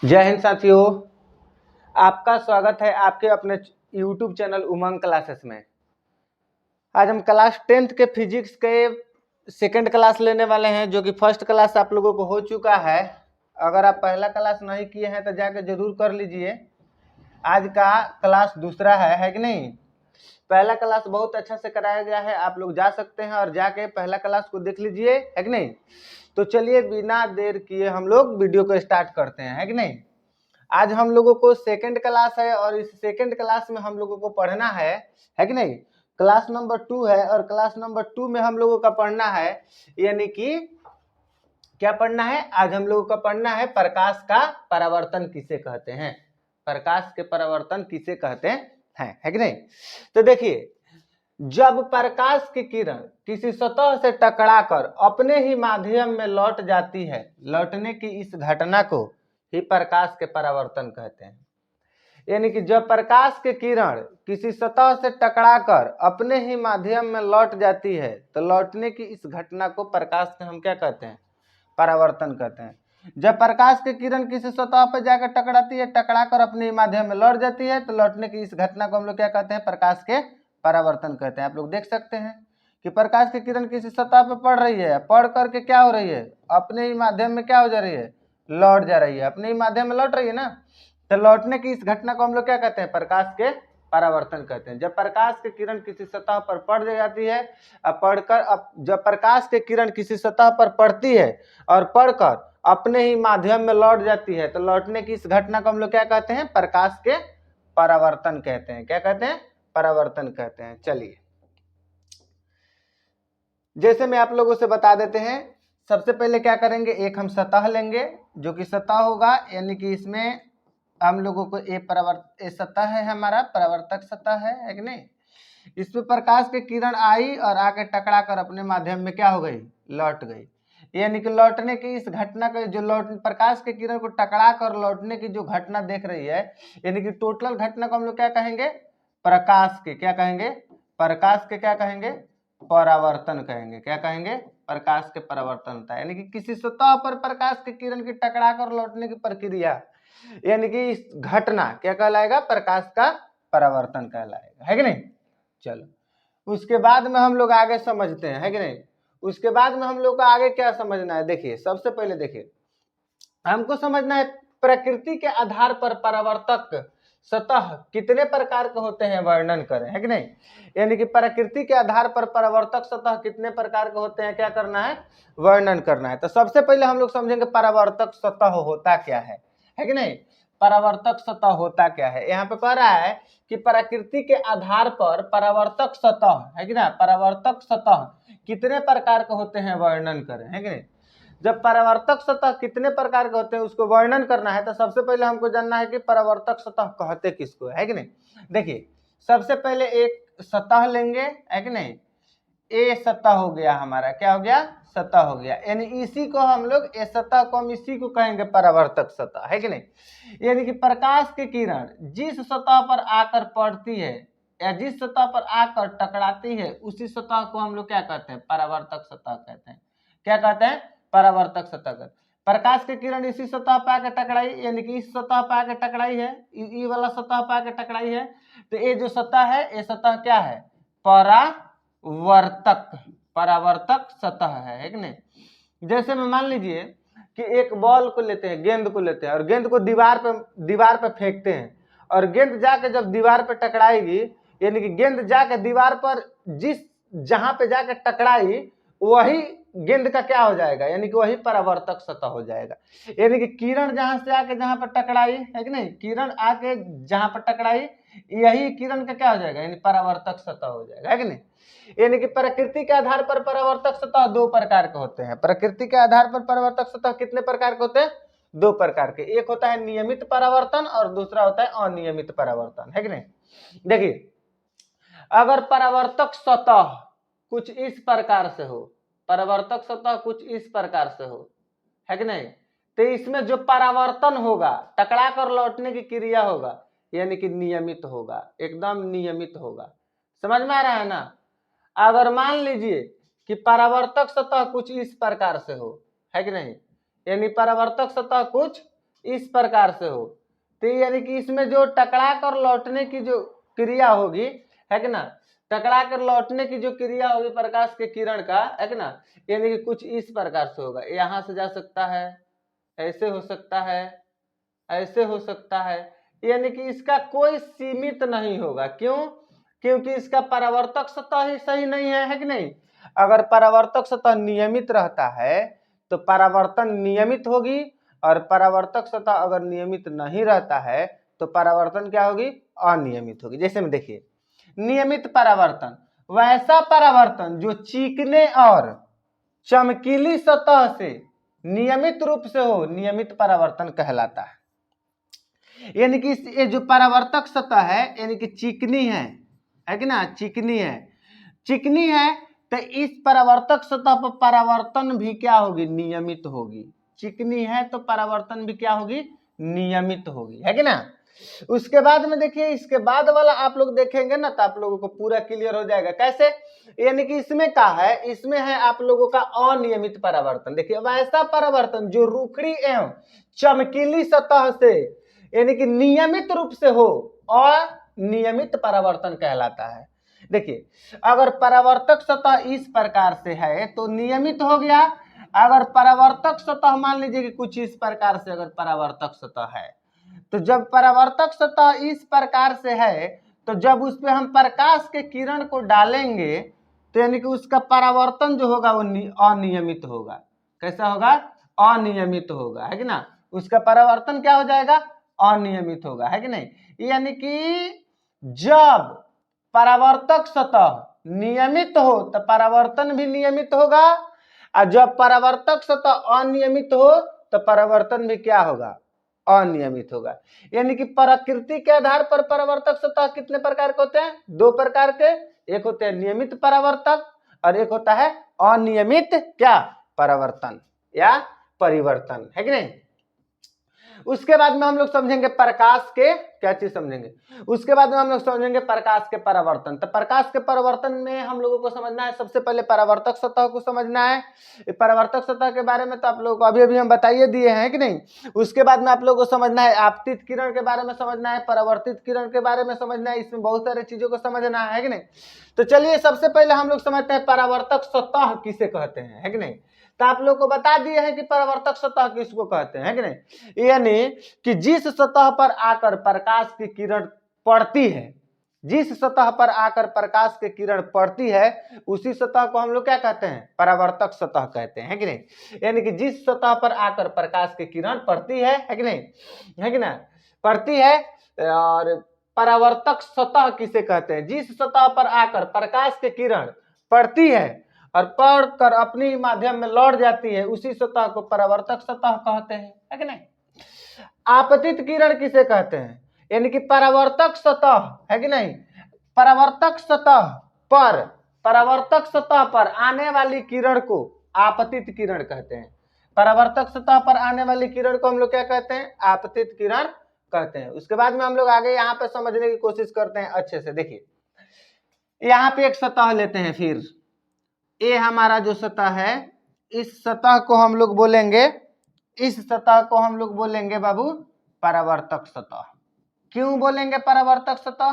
जय हिंद साथियों, आपका स्वागत है आपके अपने YouTube चैनल उमंग क्लासेस में। आज हम क्लास 10th के फिजिक्स के सेकंड क्लास लेने वाले हैं, जो कि फर्स्ट क्लास आप लोगों को हो चुका है। अगर आप पहला क्लास नहीं किए हैं तो जाके जरूर कर लीजिए। आज का क्लास दूसरा है कि नहीं। पहला क्लास बहुत अच्छा से कराया गया है, आप लोग जा सकते हैं और जाके पहला क्लास को देख लीजिए, है कि नहीं। तो चलिए बिना देर किए हम लोग वीडियो को स्टार्ट करते हैं, है कि नहीं। आज हम लोगों को सेकंड क्लास है और इस सेकंड क्लास में हम लोगों को पढ़ना है कि नहीं। क्लास नंबर 2 है और क्लास नंबर 2 में हम लोगों का पढ़ना है, यानी कि क्या पढ़ना है। आज हम लोगों का पढ़ना है प्रकाश का परावर्तन किसे कहते हैं। प्रकाश के परावर्तन किसे कहते हैं, है कि नहीं। तो देखिए, जब प्रकाश की किरण किसी सतह से टकराकर अपने ही माध्यम में लौट जाती है, लौटने की इस घटना को ही प्रकाश के परावर्तन कहते हैं। यानी कि जब प्रकाश की किरण किसी सतह से टकराकर अपने ही माध्यम में लौट जाती है, तो लौटने की इस घटना को प्रकाश के हम क्या कहते हैं, परावर्तन कहते हैं। जब प्रकाश की किरण किसी सतह पर जाकर टकराती है, टकराकर अपने ही माध्यम में लौट जाती है, तो लौटने की इस घटना को हम लोग क्या कहते हैं, प्रकाश के परावर्तन कहते हैं। आप लोग देख सकते हैं कि प्रकाश की किरण किसी सतह पर पड़ रही है, पड़ करके क्या हो रही है, अपने ही माध्यम में क्या हो जा रही है, लौट जा रही है, अपने ही माध्यम में लौट रही है ना। तो लौटने की इस घटना को हम लोग क्या कहते हैं, प्रकाश के परावर्तन कहते हैं। जब प्रकाश की किरण किसी सतह पर पड़ जाती है, अब जब प्रकाश की किरण किसी सतह पर पड़ती है और पढ़कर अपने ही माध्यम में लौट जाती है, तो लौटने की इस घटना को हम लोग क्या कहते हैं, प्रकाश के परावर्तन कहते हैं। क्या कहते हैं, परावर्तन कहते हैं। चलिए, जैसे मैं आप लोगों से बता देते हैं, सबसे पहले क्या करेंगे, एक हम सतह लेंगे जो कि सतह होगा, यानी कि इसमें हम लोगों को ये सतह है, हमारा परावर्तक सतह है कि नहीं। इसमें प्रकाश की किरण आई और आके टकरा कर अपने माध्यम में क्या हो गई, लौट गई। यानी कि लौटने की इस घटना का जो प्रकाश की किरण को टकरा कर लौटने की जो घटना देख रही है, यानी कि टोटल घटना को हम लोग क्या कहेंगे, प्रकाश के क्या कहेंगे, प्रकाश के क्या कहेंगे, परावर्तन कहेंगे। क्या कहेंगे, प्रकाश के परावर्तन होता है। यानी कि किसी सतह पर प्रकाश की किरण की टकरा कर लौटने की प्रक्रिया, यानी कि इस घटना क्या कहलाएगा, प्रकाश का परावर्तन कहलाएगा, है कि नहीं। चलो, उसके बाद में हम लोग आगे समझते हैं, है कि नहीं। उसके बाद में हम लोग को आगे क्या समझना है, देखिए सबसे पहले देखिए हमको समझना है प्रकृति के आधार पर परावर्तक सतह कितने प्रकार के होते हैं, वर्णन करें, है कि नहीं। यानी कि प्रकृति के आधार पर परावर्तक सतह कितने प्रकार के होते हैं, क्या करना है, वर्णन करना है। तो सबसे पहले हम लोग समझेंगे परावर्तक सतह होता क्या है कि नहीं। परावर्तक सतह होता क्या है, यहाँ पे कह रहा है कि प्रकृति के आधार पर परावर्तक सतह, है कि ना, परावर्तक सतह कितने प्रकार के होते हैं, वर्णन करें, है कि नहीं। जब परावर्तक सतह कितने प्रकार के होते हैं उसको वर्णन करना है, तो सबसे पहले हमको जानना है कि परावर्तक सतह कहते किसको, है कि नहीं। देखिए, सबसे पहले एक सतह लेंगे, है कि नहीं। ए सतह हो गया हमारा, क्या हो गया, सतह हो गया। यानी इसी को हम लोग, ए सतह को हम इसी को कहेंगे परावर्तक सतह, है कि नहीं। यानी कि प्रकाश की किरण जिस सतह पर आकर पड़ती है या जिस सतह पर आकर टकराती है, उसी सतह को हम लोग क्या कहते हैं, परावर्तक सतह कहते हैं। क्या कहते हैं, परावर्तक सतह कहते हैं। प्रकाश की किरण इसी सतह पर आकर टकराई, यानी कि इस सतह पर आकर टकराई है, ये वाला सतह पर आकर टकराई है, तो ये जो सतह है, ये सतह क्या है, परावर्तक, परावर्तक सतह है कि नहीं। जैसे में मान लीजिए कि एक बॉल को लेते हैं, गेंद को लेते हैं और गेंद को दीवार पे फेंकते हैं, और गेंद जाके जब दीवार पे टकराएगी, यानी कि गेंद जाके दीवार पर जहां पे जाके टकराई, वही गेंद का क्या हो जाएगा, यानी कि वही परावर्तक सतह हो जाएगा। यानी कि किरण जहां से आके जहां पर टकराई, है कि नहीं, किरण आके जहां पर टकराई, यही किरण का क्या हो जाएगा, यानी परावर्तक सतह हो जाएगा, है कि नहीं। यानी कि प्रकृति के आधार पर परावर्तक सतह दो प्रकार के होते हैं। प्रकृति के आधार पर परावर्तक सतह कितने प्रकार के होते हैं, दो प्रकार के। एक होता है नियमित परावर्तन और दूसरा होता है अनियमित परावर्तन, है कि नहीं। देखिए, अगर परावर्तक सतह कुछ इस प्रकार से हो, परावर्तक सतह कुछ इस प्रकार से हो, है कि नहीं, तो इसमें जो परावर्तन होगा, टकरा कर लौटने की क्रिया होगा, यानी कि नियमित होगा, एकदम नियमित होगा। समझ में आ रहा है ना। अगर मान लीजिए कि परावर्तक सतह कुछ इस प्रकार से हो, है कि नहीं, यानी परावर्तक सतह कुछ इस प्रकार से हो, तो यानी कि इसमें जो टकरा कर लौटने की जो क्रिया होगी, है कि ना, टकरा कर लौटने की जो क्रिया होगी प्रकाश के किरण का, है कि ना, यानी कि कुछ इस प्रकार से होगा। यहां से जा सकता है, ऐसे हो सकता है, ऐसे हो सकता है, यानी कि इसका कोई सीमित नहीं होगा। क्यों? क्योंकि इसका परावर्तक सतह ही सही नहीं है कि नहीं। अगर परावर्तक सतह नियमित रहता है तो परावर्तन नियमित होगी, और परावर्तक सतह अगर नियमित नहीं रहता है तो परावर्तन क्या होगी? अनियमित होगी। जैसे में देखिए, नियमित परावर्तन वैसा परावर्तन जो चीकने और चमकीली सतह से नियमित रूप से हो, नियमित परावर्तन कहलाता है। यानी कि ये जो परावर्तक सतह है यानी कि चिकनी है कि ना, चिकनी है, चिकनी है, तो इस परावर्तक सतह पर परावर्तन भी क्या होगी? नियमित होगी। चिकनी है तो परावर्तन भी क्या होगी? नियमित होगी, है कि ना। उसके बाद में देखिए, इसके बाद वाला आप लोग देखेंगे ना तो आप लोगों को पूरा क्लियर हो जाएगा। कैसे? यानी कि इसमें क्या है? इसमें है आप लोगों का अनियमित परावर्तन। देखिए, वैसा परावर्तन जो रूखड़ी एवं चमकीली सतह से यानी कि नियमित रूप से हो, और नियमित परावर्तन कहलाता है। देखिए, अगर परावर्तक सतह इस प्रकार से है तो नियमित हो गया। अगर परावर्तक सतह मान लीजिए कि कुछ इस प्रकार से अगर परावर्तक सतह है, तो जब परावर्तक सतह इस प्रकार से है तो जब उस पर हम प्रकाश के किरण को डालेंगे तो यानी कि उसका परावर्तन जो होगा वो अनियमित होगा। कैसा होगा? अनियमित होगा, है कि ना। उसका परावर्तन क्या हो जाएगा? अनियमित होगा, है कि नहीं। यानी कि जब परावर्तक सतह नियमित हो तो परावर्तन भी नियमित होगा, और जब परावर्तक सतह अनियमित हो तो परावर्तन भी क्या होगा? अनियमित होगा। यानी कि प्रकृति के आधार पर परावर्तक सतह कितने प्रकार के होते हैं? दो प्रकार के। एक होते हैं नियमित परावर्तक और एक होता है अनियमित क्या? परावर्तन या परिवर्तन, है कि नहीं। उसके बाद में हम लोग समझेंगे प्रकाश के क्या चीज समझेंगे, उसके बाद में हम लोग समझेंगे प्रकाश के परावर्तन। तो प्रकाश के परावर्तन में हम लोगों को समझना है, सबसे पहले परावर्तक सतह को समझना है। परावर्तक सतह के बारे में तो आप लोगों को अभी अभी हम बताइए दिए हैं कि नहीं। उसके बाद में आप लोगों को समझना है आपतित किरण के बारे में समझना है, परावर्तित किरण के बारे में समझना है, इसमें बहुत सारी चीजों को समझना है कि नहीं। तो चलिए सबसे पहले हम लोग समझते हैं परावर्तक सतह किसे कहते हैं, है कि नहीं। तो आप लोग को बता दिए हैं कि परावर्तक सतह किसको कहते हैं, है कि नहीं। यानी कि जिस सतह पर आकर प्रकाश की किरण पड़ती है, जिस सतह पर आकर प्रकाश की किरण पड़ती है उसी सतह को हम लोग क्या कहते हैं? परावर्तक सतह कहते हैं, है कि नहीं। यानी कि जिस सतह पर आकर प्रकाश की किरण पड़ती है कि नहीं, है कि ना, पड़ती है। और परावर्तक सतह किसे कहते हैं? जिस सतह पर आकर प्रकाश की किरण पड़ती है और पढ़कर अपनी माध्यम में लौट जाती है उसी सतह को परावर्तक सतह कहते हैं, है कि नहीं। आपतित किरण किसे कहते हैं? यानी कि परावर्तक सतह, है कि नहीं, परावर्तक सतह पर, परावर्तक सतह पर आने वाली किरण को आपतित किरण कहते हैं। परावर्तक सतह पर आने वाली किरण को हम लोग क्या कहते हैं? आपतित किरण कहते हैं। उसके बाद में हम लोग आगे यहाँ पे समझने की कोशिश करते हैं अच्छे से। देखिए, यहाँ पे एक सतह लेते हैं, फिर ये हमारा जो सतह है, इस सतह को हम लोग बोलेंगे, इस सतह को हम लोग बोलेंगे बाबू परावर्तक सतह। क्यों बोलेंगे परावर्तक सतह?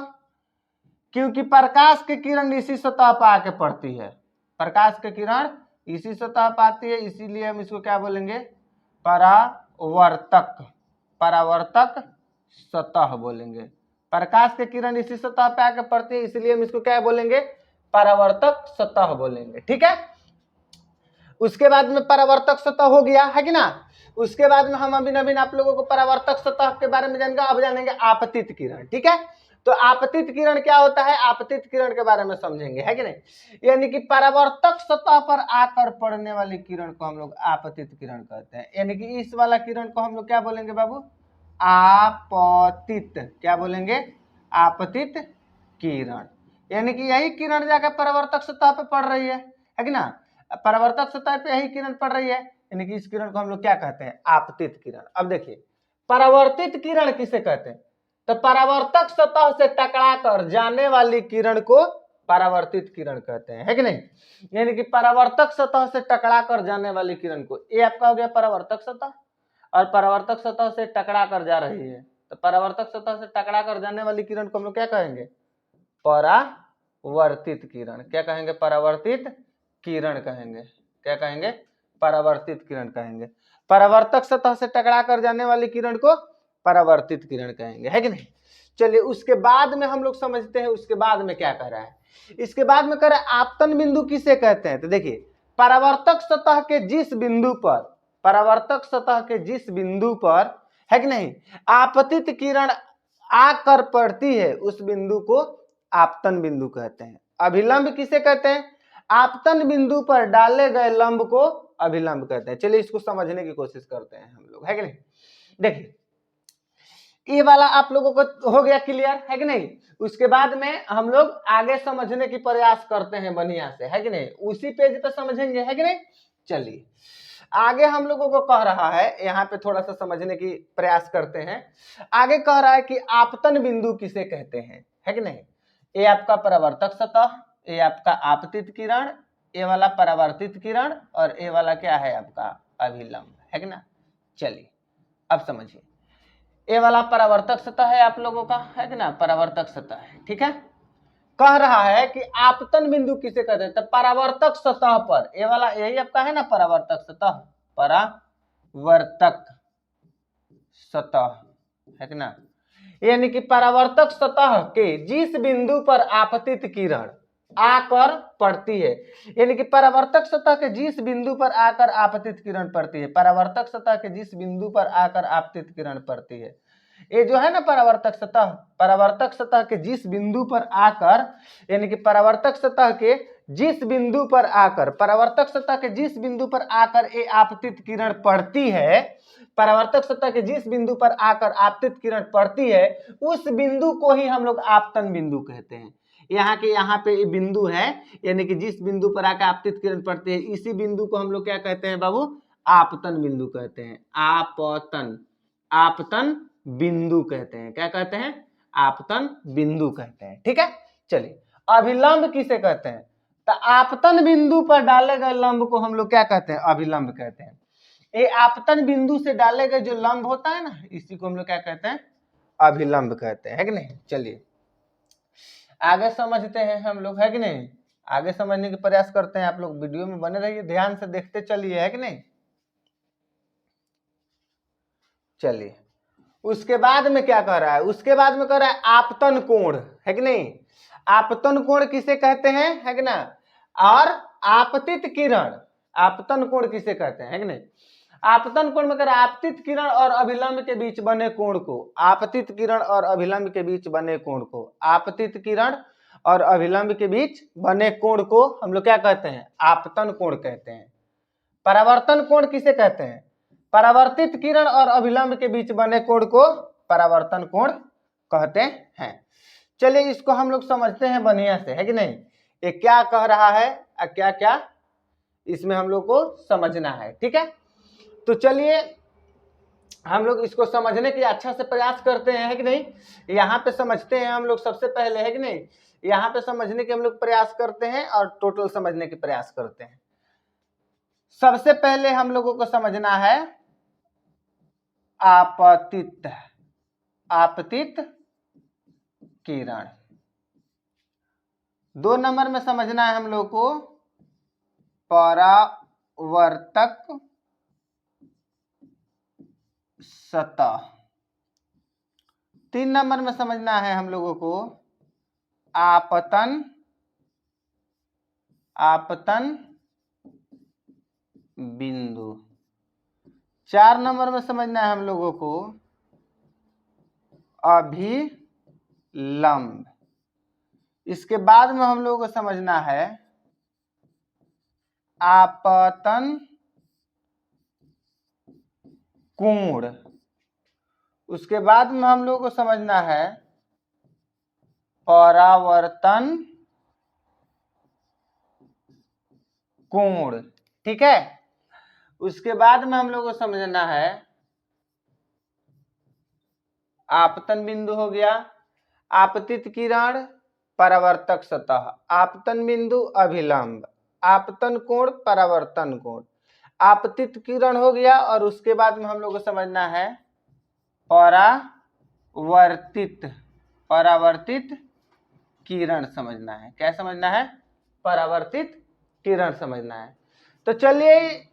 क्योंकि प्रकाश की किरण इसी सतह पर आके पड़ती है, प्रकाश की किरण इसी सतह पर आती है, इसीलिए हम इसको क्या बोलेंगे? परावर्तक, परावर्तक सतह बोलेंगे। प्रकाश की किरण इसी सतह पे आके पड़ती है, इसलिए हम इसको क्या बोलेंगे? परावर्तक सतह बोलेंगे, ठीक है। उसके बाद में परावर्तक सतह हो गया, है कि ना। उसके बाद में हम अभी नवीन आप लोगों को परावर्तक सतह के बारे में जानेंगे। अब जानेंगे आपतित किरण, ठीक है। तो आपतित किरण क्या होता है? आपतित किरण के बारे में समझेंगे, है कि नहीं। यानी कि परावर्तक सतह पर आकर पड़ने वाली किरण को हम लोग आपतित किरण कहते हैं। यानी कि इस वाला किरण को हम लोग क्या बोलेंगे बाबू? आपतित, क्या बोलेंगे? आपतित किरण। यानी कि यही किरण जाकर परावर्तक सतह पे पड़ रही है कि ना। परावर्तक सतह पे यही किरण पड़ रही है, यानी कि इस किरण को हम लोग क्या कहते हैं? आपतित किरण। अब देखिए, परावर्तित किरण किसे कहते हैं? तो परावर्तक सतह से टकरा कर जाने वाली किरण को परावर्तित किरण कहते हैं, है कि नहीं। यानी कि परावर्तक सतह से टकरा कर जाने वाली किरण को, ये आपका हो गया परावर्तक सतह। और परावर्तक सतह से टकरा कर जा रही है, तो परावर्तक सतह से टकरा कर जाने वाली किरण को हम लोग क्या कहेंगे? परावर्तित किरण। क्या कहेंगे? परावर्तित किरण कहेंगे। क्या कहेंगे? परावर्तित किरण कहेंगे। परावर्तक सतह से टकरा कर जाने वाली किरण को परावर्तित किरण कहेंगे, है कि नहीं? चलिए उसके बाद में हम लोग समझते हैं उसके बाद में क्या कह रहा है। इसके बाद में कह रहा है आपतन बिंदु किसे कहते हैं? तो देखिए परावर्तक सतह के जिस बिंदु पर, परावर्तक सतह के जिस बिंदु पर, है कि नहीं, आपतित किरण आकर पड़ती है उस बिंदु को आपतन बिंदु कहते हैं। अभिलंब किसे कहते हैं? आपतन बिंदु पर डाले गए लंब को अभिलंब कहते हैं। चलिए इसको समझने की कोशिश करते हैं हम लोग, है कि नहीं? देखिए ये वाला आप लोगों को हो गया क्लियर, है कि नहीं? उसके बाद में हम लोग आगे समझने की प्रयास करते हैं बढ़िया से, है कि नहीं? उसी पेज पे समझेंगे, है कि नहीं? चलिए आगे हम लोगों को कह रहा है, यहाँ पे थोड़ा सा समझने की प्रयास करते हैं। आगे कह रहा है कि आपतन बिंदु किसे कहते हैं, है कि नहीं? ये आपका परावर्तक सतह, ये आपका आपतित किरण, ये वाला परावर्तित किरण, और ये वाला क्या है आपका? अभिलंब, है कि ना? चलिए अब समझिए, ये वाला परावर्तक सतह है आप लोगों का, है कि ना? परावर्तक सतह है, ठीक है। कह रहा है कि आपतन बिंदु किसे कहते हैं? तो परावर्तक सतह पर, ये वाला यही आपका है ना परावर्तक सतह, परावर्तक सतह, है कि ना? यानी कि परावर्तक सतह के जिस बिंदु पर आपतित किरण आकर पड़ती है, यानी कि परावर्तक सतह के जिस बिंदु पर आकर आपतित किरण पड़ती है, परावर्तक सतह के जिस बिंदु पर आकर आपतित किरण पड़ती है, ये जो है ना परावर्तक सतह, परावर्तक सतह के जिस बिंदु पर आकर, यानी कि परावर्तक सतह के जिस बिंदु पर आकर, परावर्तक सतह के जिस बिंदु पर आकर ये आपतित किरण पड़ती है, परावर्तक सतह के जिस बिंदु पर आकर आपतित किरण पड़ती है, उस बिंदु को ही हम लोग आपतन बिंदु कहते हैं। यहाँ के यहाँ पे ये बिंदु है, यानी कि जिस बिंदु पर आकर आपतित किरण पड़ती है, इसी बिंदु को हम लोग क्या कहते हैं बाबू? आपतन बिंदु कहते हैं। आपतन, आपतन बिंदु कहते हैं। क्या कहते हैं? आपतन बिंदु कहते हैं, ठीक है। चलिए अभिलंब किसे कहते हैं? तो आपतन बिंदु पर डाले गए लंब को हम लोग क्या कहते हैं? अभिलंब कहते हैं। ये आपतन बिंदु से डाले गए जो लंब होता है ना, इसी को हम लोग क्या कहते हैं? अभिलंब कहते हैं, है कि नहीं? चलिए आगे समझते हैं हम लोग, है कि नहीं? आगे समझने का प्रयास करते हैं। आप लोग वीडियो में बने रहिए, ध्यान से देखते चलिए, है कि नहीं? चलिए उसके बाद में क्या कह रहा है? उसके बाद में कह रहा है आपतन कोण, है कि नहीं? आपतन कोण किसे कहते हैं, है कि ना? और आपतित किरण, आपतन कोण किसे कहते हैं, है कि नहीं? आपतन कोण में कह रहा है आपतित किरण और अभिलंब के बीच बने कोण को, आपतित किरण और अभिलंब के बीच बने कोण को, आपतित किरण और अभिलंब के बीच बने कोण को हम लोग क्या कहते हैं? आपतन कोण कहते हैं। परावर्तन कोण किसे कहते हैं? परावर्तित किरण और अभिलंब के बीच बने कोण को परावर्तन कोण कहते हैं। चलिए इसको हम लोग समझते हैं बढ़िया से, है कि नहीं? ये क्या कह रहा है और क्या क्या इसमें हम लोग को समझना है, ठीक है। तो चलिए हम लोग इसको समझने की अच्छा से प्रयास करते हैं, है कि नहीं? यहाँ पे समझते हैं हम लोग सबसे पहले, है कि नहीं? यहाँ पे समझने के हम लोग प्रयास करते हैं और टोटल समझने की प्रयास करते हैं। सबसे पहले हम लोगों को समझना है आपतित, आपतित किरण। 2 नंबर में समझना है हम लोग को परावर्तक सतह। 3 नंबर में समझना है हम लोगों को आपतन, आपतन बिंदु। 4 नंबर में समझना है हम लोगों को अभिलंब। इसके बाद में हम लोगों को समझना है आपतन कोण। उसके बाद में हम लोगों को समझना है परावर्तन कोण, ठीक है। उसके बाद में हम लोगों को समझना है आपतन बिंदु हो गया, आपतित किरण, परावर्तक सतह, आपतन बिंदु, अभिलंब, आपतन कोण, परावर्तन कोण। आपतित किरण हो गया, और उसके बाद में हम लोग को समझना है परावर्तित किरण समझना है। क्या समझना है? परावर्तित किरण समझना है। तो चलिए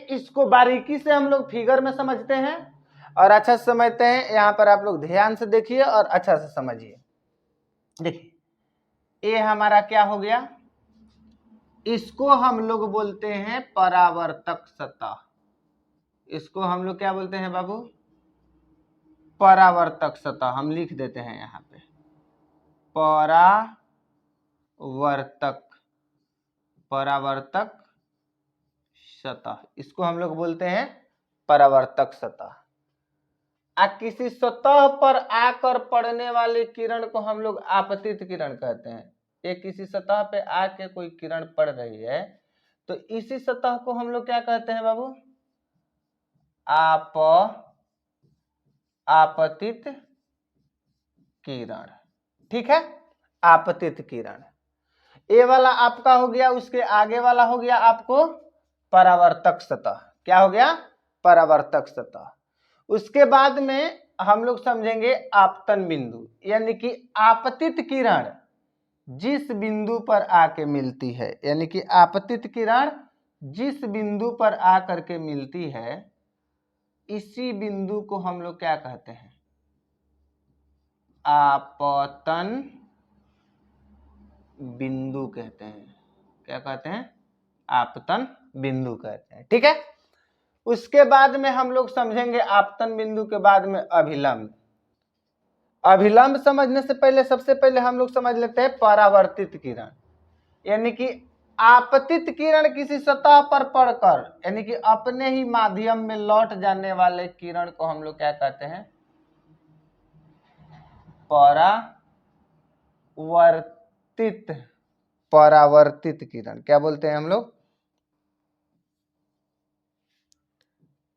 इसको बारीकी से हम लोग फिगर में समझते हैं और अच्छा से समझते हैं। यहाँ पर आप लोग ध्यान से देखिए और अच्छा से समझिए। देखिए ये हमारा क्या हो गया, इसको हम लोग बोलते हैं परावर्तक सतह। इसको हम लोग क्या बोलते हैं बाबू? परावर्तक सतह। हम लिख देते हैं यहाँ पे परावर्तक सतह, इसको हम लोग बोलते हैं परावर्तक सतह। किसी सतह पर आकर पड़ने वाली किरण को हम लोग आपतित किरण कहते हैं। ये किसी सतह पे आके कोई किरण पड़ रही है तो इसी सतह को हम लोग क्या कहते हैं बाबू? आपतित किरण। ठीक है, आपतित किरण। ये वाला आपका हो गया, उसके आगे वाला हो गया आपको परावर्तक सतह। क्या हो गया? परावर्तक सतह। उसके बाद में हम लोग समझेंगे आपतन बिंदु, यानी कि आपतित किरण जिस बिंदु पर आके मिलती है, यानी कि आपतित किरण जिस बिंदु पर आकर के मिलती है, इसी बिंदु को हम लोग क्या कहते हैं? आपतन बिंदु कहते हैं। क्या कहते हैं? आपतन बिंदु कहते हैं। ठीक है, उसके बाद में हम लोग समझेंगे आपतन बिंदु के बाद में अभिलंब। अभिलंब समझने से पहले सबसे पहले हम लोग समझ लेते हैं परावर्तित किरण, यानी कि आपतित किरण किसी सतह पर पड़कर, यानी कि अपने ही माध्यम में लौट जाने वाले किरण को हम लोग क्या कहते हैं? परावर्तित किरण। क्या बोलते हैं हम लोग?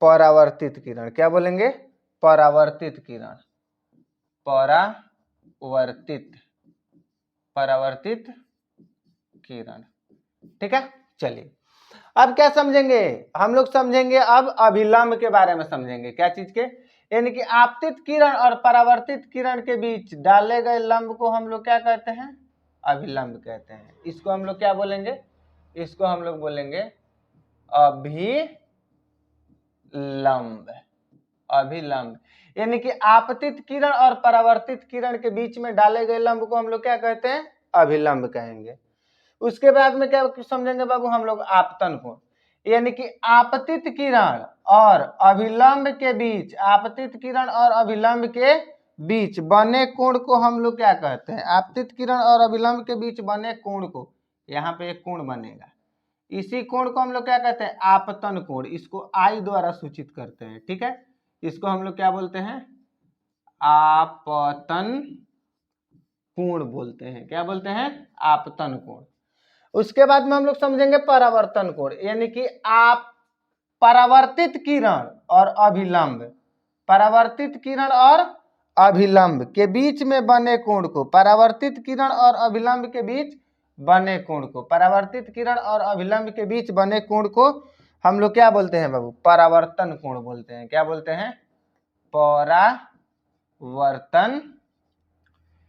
परावर्तित किरण। क्या बोलेंगे? परावर्तित किरण। परावर्तित किरण। ठीक है, चलिए अब क्या समझेंगे हम लोग? समझेंगे अब अभिलंब के बारे में समझेंगे। क्या चीज के? यानी कि आपतित किरण और परावर्तित किरण के बीच डाले गए लंब को हम लोग क्या कहते हैं? अभिलंब कहते हैं। इसको हम लोग क्या बोलेंगे? इसको हम लोग बोलेंगे अभिलंब। यानी कि आपतित किरण और परावर्तित किरण के बीच में डाले गए लंब को हम लोग क्या कहते हैं? अभिलंब कहेंगे। उसके बाद में क्या समझेंगे बाबू हम लोग? आपतन कोण। यानी कि आपतित किरण और अभिलंब के बीच, आपतित किरण और अभिलंब के बीच बने कोण को हम लोग क्या कहते हैं? आपतित किरण और अभिलंब के बीच बने कोण को, यहाँ पे एक कोण बनेगा, इसी कोण को हम लोग क्या कहते हैं? आपतन कोण। इसको आई द्वारा सूचित करते हैं। ठीक है, इसको हम लोग क्या बोलते हैं? आपतन कोण बोलते हैं। क्या बोलते हैं? आपतन कोण। उसके बाद में हम लोग समझेंगे परावर्तन कोण, यानी कि आप परावर्तित किरण और अभिलंब, परावर्तित किरण और अभिलंब के बीच में बने कोण को, परावर्तित किरण और अभिलंब के बीच बने कोण को, परावर्तित किरण और अभिलंब के बीच बने कोण को हम लोग क्या बोलते हैं बाबू? परावर्तन कोण बोलते हैं। क्या बोलते हैं? परावर्तन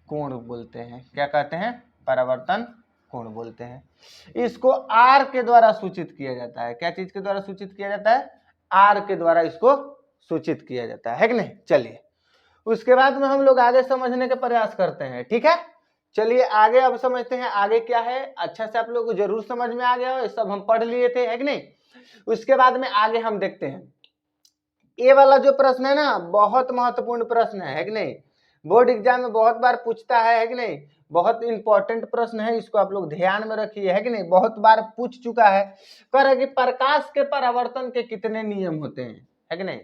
कोण बोलते हैं। क्या कहते हैं? परावर्तन कोण बोलते हैं। इसको आर के द्वारा सूचित किया जाता है। क्या चीज के द्वारा सूचित किया जाता है? आर के द्वारा इसको सूचित किया जाता है कि नहीं? चलिए उसके बाद में हम लोग आगे समझने का प्रयास करते हैं। ठीक है, चलिए आगे अब समझते हैं आगे क्या है। अच्छा से आप लोग को जरूर समझ में आ गया हो, ये सब हम पढ़ लिए थे, है कि नहीं? उसके बाद में आगे हम देखते हैं ये वाला जो प्रश्न है ना, बहुत महत्वपूर्ण प्रश्न है कि नहीं? बोर्ड एग्जाम में बहुत बार पूछता है कि नहीं? बहुत इंपॉर्टेंट प्रश्न है, इसको आप लोग ध्यान में रखिए, है कि नहीं? बहुत बार पूछ चुका है। कह रहा है कि प्रकाश के परावर्तन के कितने नियम होते हैं, है कि नहीं?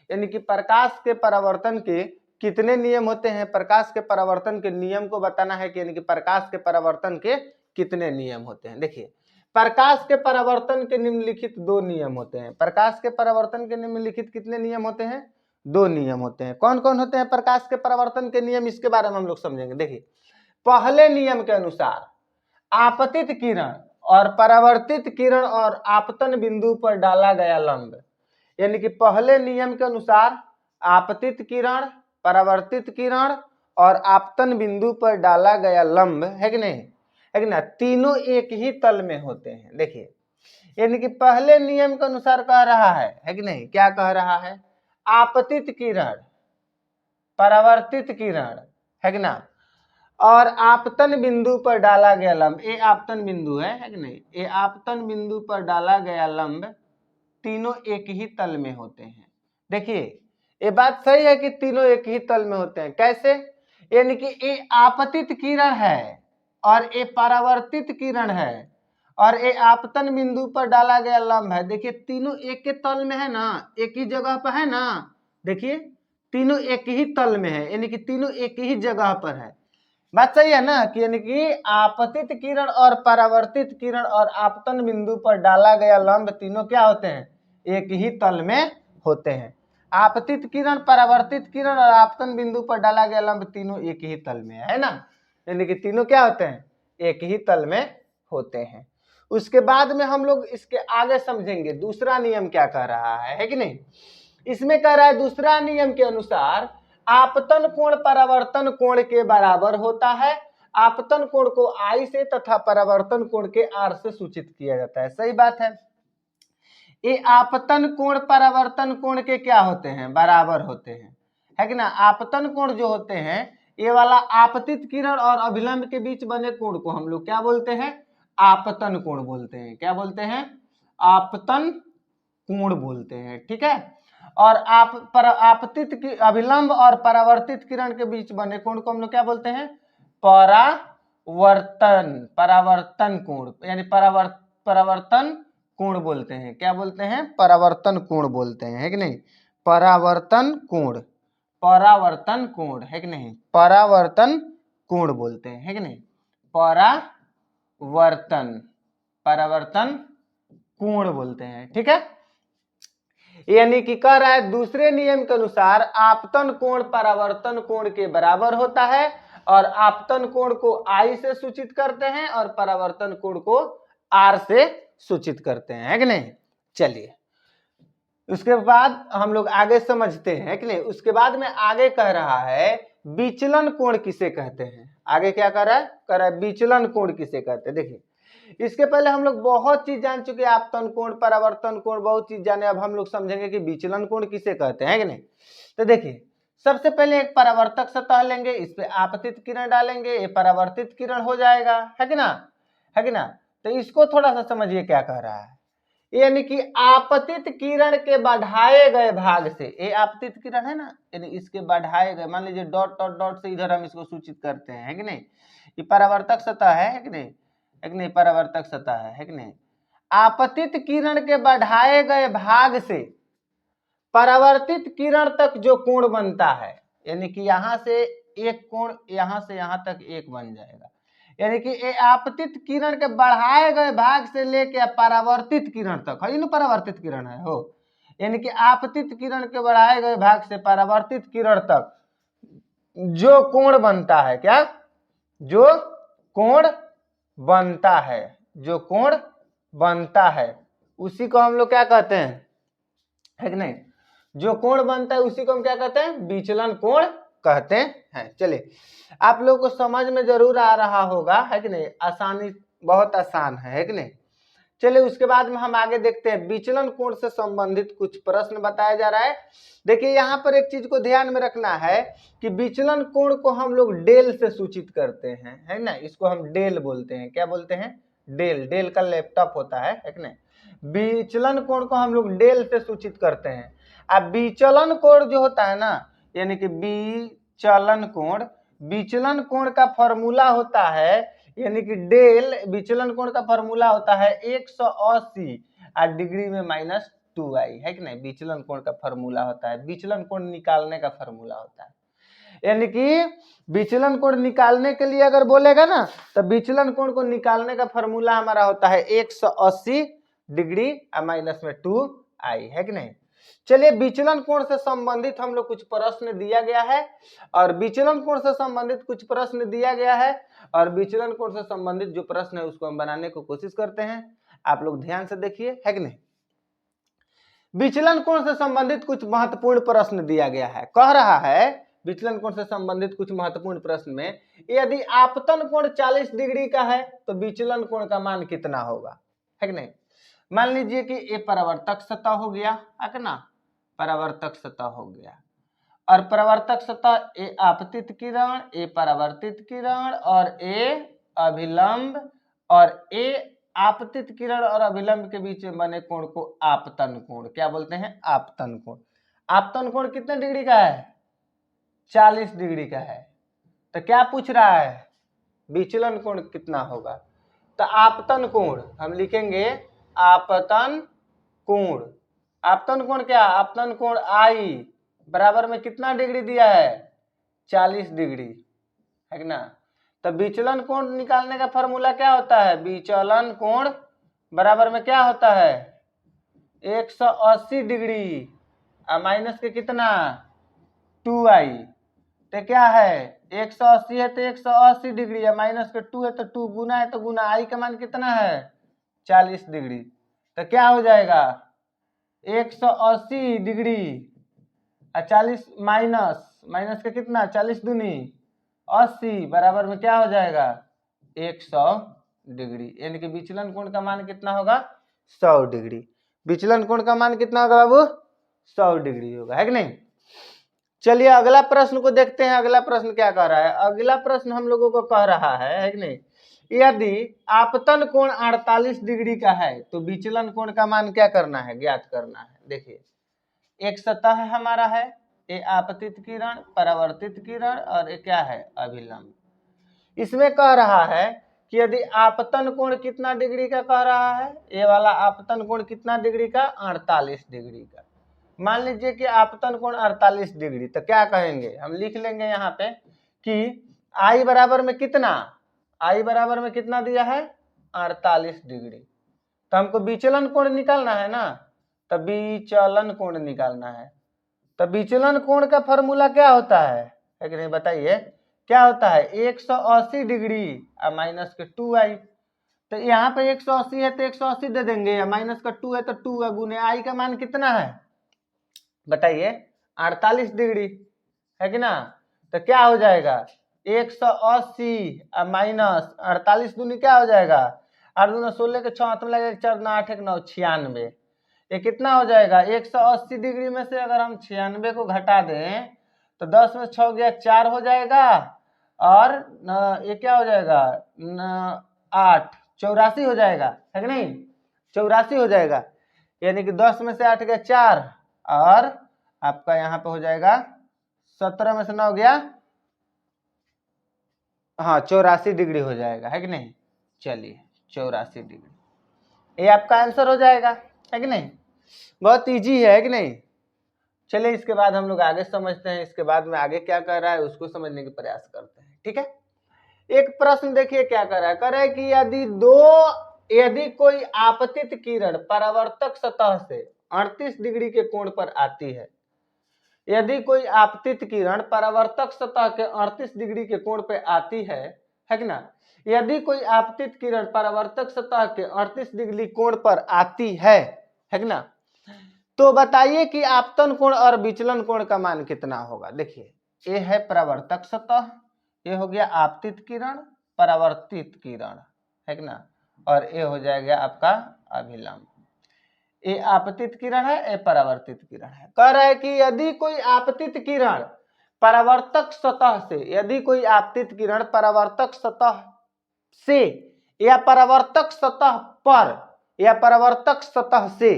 यानी कि प्रकाश के परावर्तन के कितने नियम होते हैं? प्रकाश के परावर्तन के नियम को बताना है कि यानी कि प्रकाश के परावर्तन के कितने नियम होते हैं। देखिए प्रकाश के परावर्तन के निम्नलिखित दो नियम होते हैं। प्रकाश के परावर्तन के निम्नलिखित कितने नियम होते हैं? दो नियम होते हैं। कौन कौन होते हैं प्रकाश के परावर्तन के नियम? इसके बारे में हम लोग समझेंगे। देखिए पहले नियम के अनुसार आपतित किरण और परावर्तित किरण और आपतन बिंदु पर डाला गया लंब। यानी कि पहले नियम के अनुसार आपतित किरण, परावर्तित किरण और आपतन बिंदु पर डाला गया लंब है कि नहीं, है कि ना, तीनों एक ही तल में होते हैं। देखिए, यानी कि पहले नियम के अनुसार कह रहा है कि नहीं, क्या कह रहा है, आपतित किरण, परावर्तित किरण, है कि ना, और आपतन बिंदु पर डाला गया लंब, ये आपतन बिंदु है कि नहीं, ये आपतन बिंदु पर डाला गया लंब तीनों एक ही तल में होते हैं। देखिए, ये बात सही है कि तीनों एक ही तल में होते हैं। कैसे, यानी कि ये आपतित किरण है और ये परावर्तित किरण है और ये आपतन बिंदु पर डाला गया लंब है। देखिए, तीनों एक के तल में है ना, एक ही जगह पर है ना। देखिए, तीनों एक ही तल में है, यानी कि तीनों एक ही जगह पर है। बात सही है ना, कि यानी कि आपतित किरण और परावर्तित किरण और आपतन बिंदु पर डाला गया लंब तीनों क्या होते हैं, एक ही तल में होते हैं। आपतित किरण, परावर्तित किरण और आपतन बिंदु पर डाला गया लंब तीनों एक ही तल में है ना, यानी कि तीनों क्या होते हैं, एक ही तल में होते हैं। उसके बाद में हम लोग इसके आगे समझेंगे दूसरा नियम क्या कह रहा है कि नहीं। इसमें कह रहा है दूसरा नियम के अनुसार आपतन कोण परावर्तन कोण के बराबर होता है। आपतन कोण को I से तथा परावर्तन कोण के R से सूचित किया जाता है। सही बात है, ये आपतन कोण परावर्तन कोण के क्या होते हैं, बराबर होते हैं, है कि ना। आपतन कोण जो होते हैं, ये वाला आपतित किरण और अभिलंब के बीच बने कोण को हम लोग क्या बोलते हैं, आपतन कोण बोलते हैं। क्या बोलते हैं, आपतन कोण बोलते हैं, ठीक है। और आपतित की अभिलंब और परावर्तित किरण के बीच बने कोण को हम लोग क्या बोलते हैं, परावर्तन कोण, यानी परावर्तन कोण बोलते हैं। क्या बोलते हैं, परावर्तन कोण बोलते हैं, है कि नहीं, परावर्तन कोण, परावर्तन कोण, है कि नहीं, परावर्तन कोण बोलते हैं, है कि नहीं, परावर्तन कोण बोलते हैं, ठीक है। यानी कि कह रहा है दूसरे नियम के अनुसार आपतन कोण परावर्तन कोण के बराबर होता है और आपतन कोण को I से सूचित करते हैं और परावर्तन कोण को R से सूचित करते हैं, है कि नहीं। चलिए, उसके बाद हम लोग आगे समझते हैं कि नहीं। उसके बाद में आगे कह रहा है विचलन कोण किसे कहते हैं। आगे क्या कह रहा है विचलन कोण किसे कहते हैं। देखिए, इसके पहले हम लोग बहुत चीज जान चुके हैं, आपतन कोण, परावर्तन कोण, बहुत चीज जाने। अब हम लोग समझेंगे कि विचलन कोण किसे कहते हैं कि नहीं। तो देखिए, सबसे पहले एक परावर्तक सतह लेंगे, इस पे आपतित किरण डालेंगे, ये परावर्तित किरण हो जाएगा, है कि ना, है कि ना। तो इसको थोड़ा सा समझिए क्या कह रहा है, यानी कि आपतित किरण के बढ़ाए गए भाग से, ये आपतित किरण है ना, यानी इसके बढ़ाए गए, मान लीजिए डॉट डॉट डॉट से इधर हम इसको सूचित करते हैं, है कि नहीं। ये परावर्तक सतह है कि नहीं, है कि नहीं, परावर्तक सतह है कि नहीं। आपतित किरण के बढ़ाए गए भाग से परावर्तित किरण तक जो कोण बनता है, यानी कि यहां से एक कोण, यहां से यहां तक एक बन जाएगा। यानी कि ये आपतित किरण के बढ़ाए गए भाग से लेके परावर्तित किरण तक, है ना, परावर्तित किरण है हो, यानी कि आपतित किरण के बढ़ाए गए भाग से परावर्तित किरण तक जो कोण बनता है, क्या, जो कोण बनता है, जो कोण बनता है उसी को हम लोग क्या कहते हैं, है कि नहीं। जो कोण बनता है उसी को हम क्या कहते हैं, विचलन कोण कहते हैं। चलिए, आप लोगों को समझ में जरूर आ रहा होगा, है कि नहीं, आसानी, बहुत आसान है कि नहीं। चलिए, उसके बाद में हम आगे देखते हैं विचलन कोण से संबंधित कुछ प्रश्न बताया जा रहा है। देखिए, यहाँ पर एक चीज को ध्यान में रखना है कि विचलन कोण को हम लोग डेल से सूचित करते हैं, है ना, इसको हम डेल बोलते हैं। क्या बोलते हैं, डेल, डेल का लैपटॉप होता है कि नहीं। विचलन कोण को हम लोग डेल से सूचित करते हैं। अब विचलन कोण जो होता है ना, यानी कि विचलन कोण का फॉर्मूला होता है, यानी कि डेल, विचलन कोण का फॉर्मूला होता है 180 डिग्री में -2i, है कि नहीं। विचलन कोण का फॉर्मूला होता है, विचलन कोण निकालने का फॉर्मूला होता है, यानी कि विचलन कोण निकालने के लिए अगर बोलेगा ना, तो विचलन कोण को निकालने का फॉर्मूला हमारा होता है 180 डिग्री -2i, है कि नहीं। चलिए विचलन कोण से संबंधित हम लोग कुछ प्रश्न दिया गया है और विचलन कोण से संबंधित कुछ प्रश्न दिया गया है और विचलन कोण से संबंधित जो प्रश्न है उसको हम बनाने को कोशिश करते हैं। आप लोग ध्यान से देखिए, है कि नहीं। विचलन कोण से संबंधित कुछ महत्वपूर्ण प्रश्न दिया गया है। कह रहा है विचलन कोण से संबंधित कुछ महत्वपूर्ण प्रश्न में यदि आपतन कोण 40 डिग्री का है तो विचलन कोण का मान कितना होगा, है कि नहीं। मान लीजिए कि ये परावर्तक सतह हो गया, है ना, परावर्तक सतह हो गया और परावर्तक सतह ए आपतित किरण, ए परावर्तित किरण और ए अभिलंब और ए आपतित किरण और अभिलंब के बीच में बने कोण को आपतन कोण क्या बोलते हैं, आपतन कोण। आपतन कोण कितने डिग्री का है, 40 डिग्री का है। तो क्या पूछ रहा है, विचलन कोण कितना होगा। तो आपतन कोण हम लिखेंगे आपतन कोण। आपतन कोण क्या, आपतन कोण आई बराबर में कितना डिग्री दिया है, 40 डिग्री, है ना। तो विचलन कोण निकालने का फॉर्मूला क्या होता है, विचलन कोण बराबर में क्या होता है 180 डिग्री माइनस के कितना 2i। तो क्या है 180 है तो 180 डिग्री है, माइनस के 2 है तो 2, गुना है तो गुना, आई का मान कितना है 40 डिग्री। तो क्या हो जाएगा 180 डिग्री 40 माइनस के कितना 40 दूनी 80 बराबर में क्या हो जाएगा 100 डिग्री। यानी कि विचलन कोण का मान कितना होगा 100 डिग्री। विचलन कोण का मान कितना होगा बाबू 100 डिग्री होगा, है कि नहीं। चलिए अगला प्रश्न को देखते हैं। अगला प्रश्न क्या कह रहा है, अगला प्रश्न हम लोगों को कह रहा है कि नहीं, यदि आपतन कोण 48 डिग्री का है तो विचलन कोण का मान क्या करना है, ज्ञात करना है। देखिए एक सतह हमारा है, ये आपतित किरण, परावर्तित किरण और ये क्या है अभिलंब। इसमें कह रहा है कि यदि आपतन कोण कितना डिग्री का कह रहा है, ये वाला आपतन कोण कितना डिग्री का 48 डिग्री का। मान लीजिए कि आपतन कोण 48 डिग्री, तो क्या कहेंगे हम लिख लेंगे यहाँ पे कि आई बराबर में कितना, आई बराबर में कितना दिया है 48 डिग्री। तो हमको विचलन कोण निकालना है ना, तो विचलन कोण निकालना है। तो विचलन कोण का फॉर्मूला क्या होता है कि नहीं बताइए, क्या होता है 180 डिग्री माइनस के 2i। तो यहाँ पे 180 है तो 180 दे देंगे, माइनस का 2 है तो 2 है, गुने आई का मान कितना है बताइए 48 डिग्री, है कि ना। तो क्या हो जाएगा 180 माइनस 48 दूनी क्या हो जाएगा 8 दूना 16 के 6 हाथ में लगेगा 4 9 8 1 9 96। ये कितना हो जाएगा 180 डिग्री में से अगर हम 96 को घटा दें तो 10 में 6 गया 4 हो जाएगा और ये क्या हो जाएगा 8 84 हो जाएगा, है कि नहीं 84 हो जाएगा। यानी कि 10 में से 8 गया 4 और आपका यहाँ पे हो जाएगा 17 में से 9 गया, हाँ 84 डिग्री हो जाएगा, है कि नहीं। चलिए 84 डिग्री ये आपका आंसर हो जाएगा, है कि नहीं। बहुत इजी है कि नहीं। चलिए इसके बाद हम लोग आगे समझते हैं, इसके बाद में आगे क्या कर रहा है उसको समझने के प्रयास करते हैं, ठीक है। एक प्रश्न देखिए क्या कर रहा है, कह रहा है कि यदि कोई आपतित किरण परावर्तक सतह से 38 डिग्री के कोण पर आती है, यदि कोई आपतित किरण परावर्तक सतह के 38 डिग्री के कोण पे आती है कि ना। यदि कोई आपतित किरण परावर्तक सतह के 38 डिग्री कोण पर आती है कि ना, तो बताइए कि आपतन कोण और विचलन कोण का मान कितना होगा। देखिए ये है परावर्तक सतह, ये हो गया आपतित किरण परावर्तित किरण, है कि ना, और ये हो जाएगा आपका अभिलंब। ये आपतित किरण है, ये परावर्तित किरण है। कह रहा है कि यदि कोई आपतित किरण परावर्तक सतह से, यदि कोई आपतित किरण परावर्तक सतह से या परावर्तक सतह पर या परावर्तक सतह से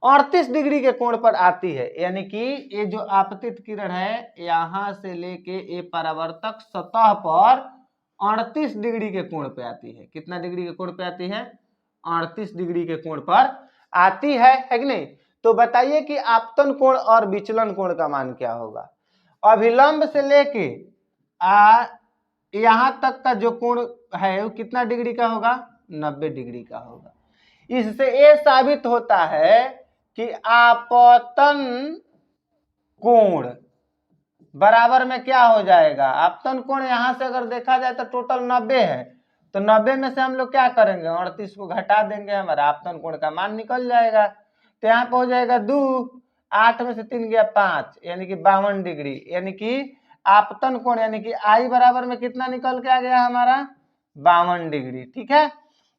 38 डिग्री के कोण पर आती है, यानी कि ये जो आपतित किरण है यहां से लेके ये परावर्तक सतह पर 38 डिग्री के कोण पे आती है। कितना डिग्री के कोण पे आती है 38 डिग्री के कोण पर आती है कि नहीं। तो बताइए कि आपतन कोण और विचलन कोण का मान क्या होगा। अभिलंब से लेके यहां तक का जो कोण है वो कितना डिग्री का होगा 90 डिग्री का होगा। इससे ये साबित होता है कि आपतन कोण बराबर में क्या हो जाएगा, आपतन कोण यहां से अगर देखा जाए तो टोटल 90 है, तो 90 में से हम लोग क्या करेंगे 38 को घटा देंगे, हमारा आपतन कोण का मान निकल जाएगा। तो यहाँ पे हो जाएगा 2, 8 में से 3 गया 5, यानी कि 52 डिग्री, यानी कि आपतन कोण यानी कि आई बराबर में कितना निकल के आ गया हमारा 52 डिग्री। ठीक है,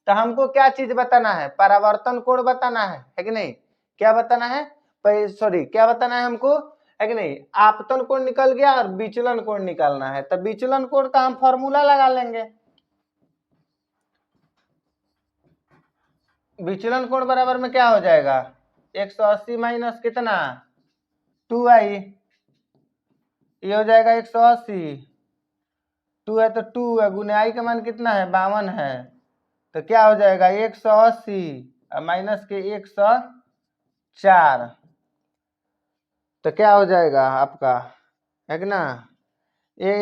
तो हमको क्या चीज बताना है, परावर्तन कोण बताना है कि नहीं, क्या बताना है, सॉरी क्या बताना है हमको, है कि नहीं, आपतन कोण निकल गया और विचलन कोण निकालना है, तो विचलन कोण का हम फॉर्मूला लगा लेंगे। विचलन कोण बराबर में क्या हो जाएगा 180 माइनस कितना 2i, ये हो जाएगा 180, 2 है तो 2 है, गुने आई का मान कितना है 52 है, तो क्या हो जाएगा 180 माइनस के 104, तो क्या हो जाएगा आपका, है कि ना, ये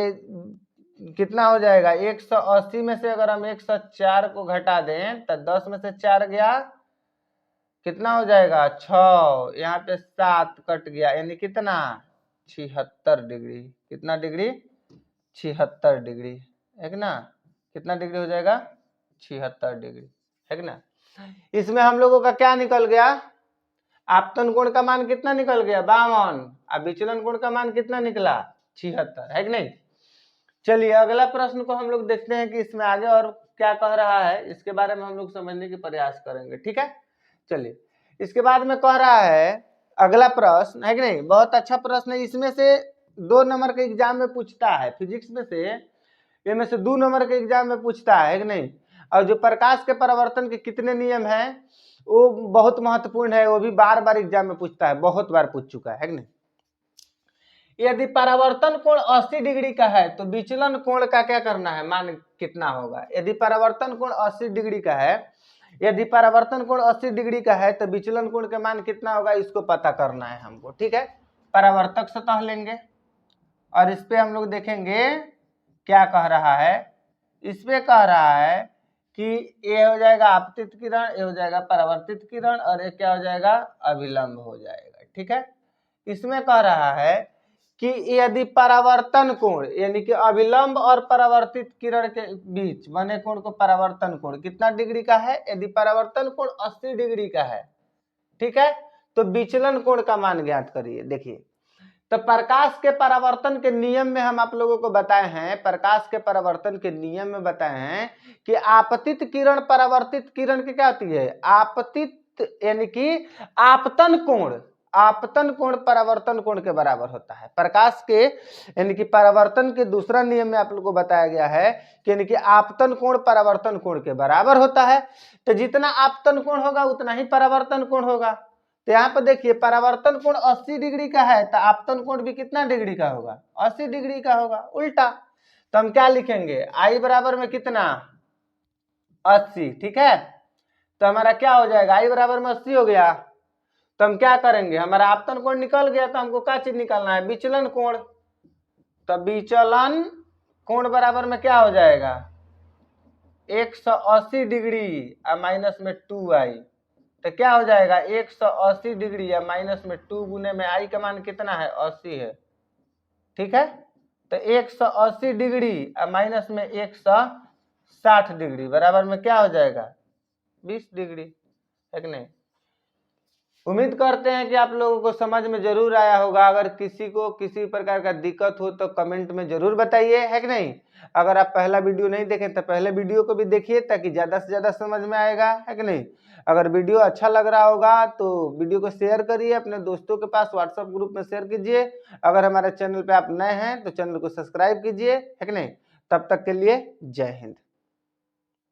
कितना हो जाएगा 180 में से अगर हम 104 को घटा दें तो 10 में से 4 गया कितना हो जाएगा 6, यहाँ पे 7 कट गया, यानी कितना 76 डिग्री, कितना डिग्री 76 डिग्री, है कि ना, कितना डिग्री हो जाएगा 76 डिग्री, है कि ना। इसमें हम लोगों का क्या निकल गया, आपतन कोण का मान कितना निकल गया 52, अब विचलन कोण का मान कितना निकला 76, है कि नहीं। चलिए अगला प्रश्न को हम लोग देखते हैं कि इसमें आगे और क्या कह रहा है, इसके बारे में हम लोग समझने की प्रयास करेंगे। ठीक है, चलिए इसके बाद में कह रहा है अगला प्रश्न, है कि नहीं, बहुत अच्छा प्रश्न है, इसमें से 2 नंबर के एग्जाम में पूछता है, फिजिक्स में से इनमें से 2 नंबर के एग्जाम में पूछता है कि नहीं। और जो प्रकाश के परावर्तन के कितने नियम हैं वो बहुत महत्वपूर्ण है, वो भी बार बार एग्जाम में पूछता है, बहुत बार पूछ चुका है कि नहीं। यदि परावर्तन कोण 80 डिग्री का है तो विचलन कोण का क्या करना है, मान कितना होगा, यदि परावर्तन कोण 80 डिग्री का है, यदि परावर्तन कोण 80 डिग्री का है तो विचलन कोण का मान कितना होगा, इसको पता करना है हमको। ठीक है, परावर्तक सतह लेंगे और इस पे हम लोग देखेंगे क्या कह रहा है, इस पे कह रहा है कि ये हो जाएगा आपतित किरण, ये हो जाएगा परावर्तित किरण और ये क्या हो जाएगा अभिलंब हो जाएगा। ठीक है, इसमें कह रहा है कि यदि परावर्तन कोण यानी कि अभिलंब और परावर्तित किरण के बीच बने कोण को परावर्तन कोण कितना डिग्री का है, यदि परावर्तन कोण 80 डिग्री का है, ठीक है, तो विचलन कोण का मान ज्ञात करिए। देखिए तो प्रकाश के परावर्तन के नियम में हम आप लोगों को बताए हैं, प्रकाश के परावर्तन के नियम में बताए हैं कि आपतित किरण परावर्तित किरण की क्या होती है, आपतित यानी कि आपतन कोण, आपतन कोण परावर्तन कोण के बराबर होता है। प्रकाश के यानी कि परावर्तन के दूसरा नियम में आप लोगों को बताया गया है कि यानी कि आपतन कोण परावर्तन कोण के बराबर होता है, तो जितना आपतन कोण होगा उतना ही परावर्तन कोण होगा। तो यहाँ पर देखिए परावर्तन कोण 80 डिग्री का है तो आपतन कोण भी कितना डिग्री का होगा 80 डिग्री का होगा, उल्टा। तो हम क्या लिखेंगे आई बराबर में कितना 80, ठीक है, तो हमारा क्या हो जाएगा आई बराबर में 80 हो गया, तो हम क्या करेंगे, हमारा आपतन कोण निकल गया तो हमको क्या चीज निकालना है विचलन कोण, तो विचलन कोण बराबर में क्या हो जाएगा 180 डिग्री माइनस में 2i, तो क्या हो जाएगा 180 डिग्री या माइनस में 2 गुने में आई का मान कितना है 80 है। ठीक है, तो 180 डिग्री माइनस में 160 डिग्री बराबर में क्या हो जाएगा 20 डिग्री, है कि नहीं। उम्मीद करते हैं कि आप लोगों को समझ में जरूर आया होगा। अगर किसी को किसी प्रकार का दिक्कत हो तो कमेंट में जरूर बताइए, है कि नहीं। अगर आप पहला वीडियो नहीं देखे तो पहले वीडियो को भी देखिए ताकि ज्यादा से ज्यादा समझ में आएगा, है कि नहीं। अगर वीडियो अच्छा लग रहा होगा तो वीडियो को शेयर करिए, अपने दोस्तों के पास व्हाट्सएप ग्रुप में शेयर कीजिए। अगर हमारे चैनल पे आप नए हैं तो चैनल को सब्सक्राइब कीजिए, है कि नहीं। तब तक के लिए जय हिंद।